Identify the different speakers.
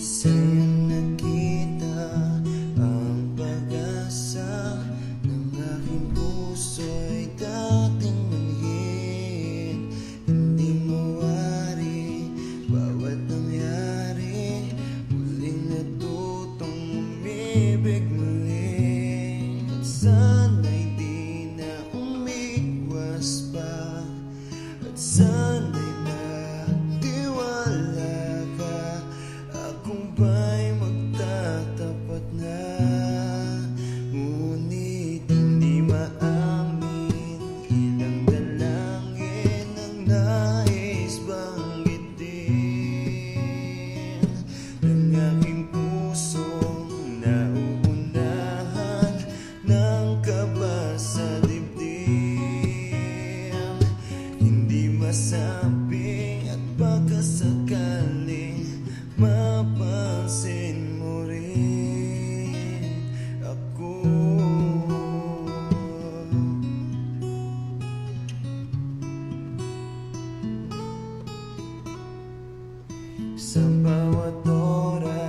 Speaker 1: Sa'yo nakita ang pag-asa ng aking puso'y dating manhid. Hindi mawari bawat nangyari, muling natutong umibig muli. At sana'y di na umiwas pa, at sana'y nagtiwala ka. Kung ba'y magtatapat na, ngunit hindi maamin. Ilang dalangin ang nais banggitin ng aking pusong nauunahan ng kaba sa dibdib. Hindi masabing at baka sakaling mapansin mo rin ako. Sa bawat oras